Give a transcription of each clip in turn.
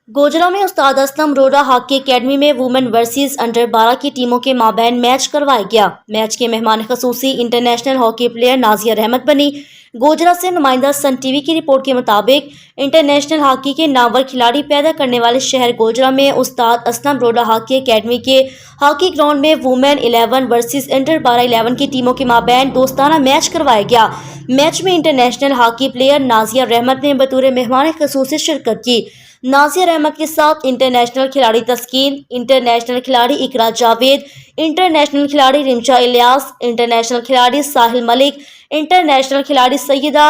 गोजरा में उस्ताद असलम रोड़ा hockey academy में वुमेन वर्सेस अंडर 12 की टीमों के माबैन मैच करवाया गया। मैच के मेहमान खसूसी इंटरनेशनल हॉकी प्लेयर नाजिया रहमत बनी। गोजरा से नुमाइंदा सन टीवी की रिपोर्ट के मुताबिक इंटरनेशनल हॉकी के नामवर खिलाड़ी पैदा करने वाले शहर गोजरा में उस्ताद असलम रोड़ा हॉकी एकेडमी के हॉकी ग्राउंड में वुमेन 11 वर्सेस अंडर 12 11 की टीमों के माबैन दोस्ताना मैच करवाया गया। मैच में इंटरनेशनल हॉकी प्लेयर नाजिया रहमत ने बतौर मेहमान खसूसी शिरकत की। नाजिया रहमत के साथ इंटरनेशनल खिलाड़ी तस्कीन, इंटरनेशनल खिलाड़ी इकरा जावेद, इंटरनेशनल खिलाड़ी रिमशा इलियास, इंटरनेशनल खिलाड़ी साहिल मलिक, इंटरनेशनल खिलाड़ी सैयदा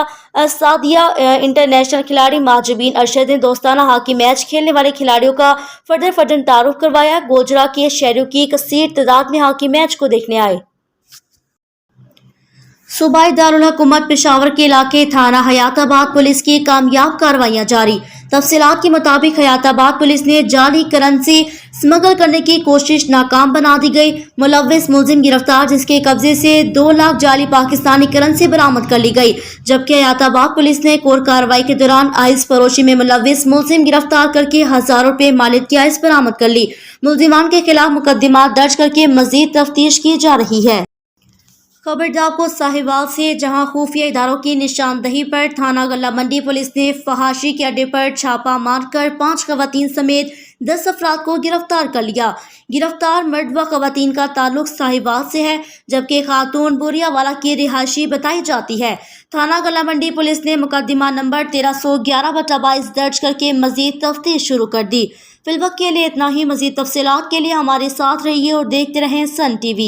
सादिया, इंटरनेशनल खिलाड़ी माजिबीन अरशद ने दोस्ताना हॉकी मैच खेलने वाले खिलाड़ियों का फर्दन तारुफ करवाया। गोजरा के शहरियों की कसीर तादाद में हॉकी मैच को देखने आए। सूबाई दारुल हुकूमत पेशावर के इलाके थाना हयाताबाद पुलिस की कामयाब कार्रवाइयां जारी। तफसीलात के मुताबिक हयाताबाद पुलिस ने जाली करेंसी स्मगल करने की कोशिश नाकाम बना दी गई। मुलव्विस मुलजिम गिरफ्तार, जिसके कब्जे से 2 लाख जाली पाकिस्तानी करेंसी बरामद कर ली गई। जबकि हयाताबाद पुलिस ने कोर कार्रवाई के दौरान आइस फरोशी में मुलव्विस मुलजिम गिरफ्तार करके हजारों रुपए मालियत की आइस बरामद कर ली। मुलजिमान के खिलाफ मुकदमा दर्ज करके मजीद तफ्तीश की जा रही है। खबरदार को साहिवाल से, जहां खुफिया इदारों की निशानदही पर थाना गल्ला मंडी पुलिस ने फहाशी के अड्डे पर छापा मारकर 5 खवातीन समेत 10 अफराद को गिरफ्तार कर लिया। गिरफ्तार मर्द व खवातीन का ताल्लुक साहिवाल से है, जबकि खातून बोरियावाला की रिहायशी बताई जाती है। थाना गल्ला मंडी पुलिस ने मुकदमा नंबर 1311/22 दर्ज करके मजीद तफ्तीश शुरू कर दी। फिलवक्त के लिए इतना ही। मजीद तफसीलात के लिए हमारे साथ रहिए और देखते रहें सन टीवी।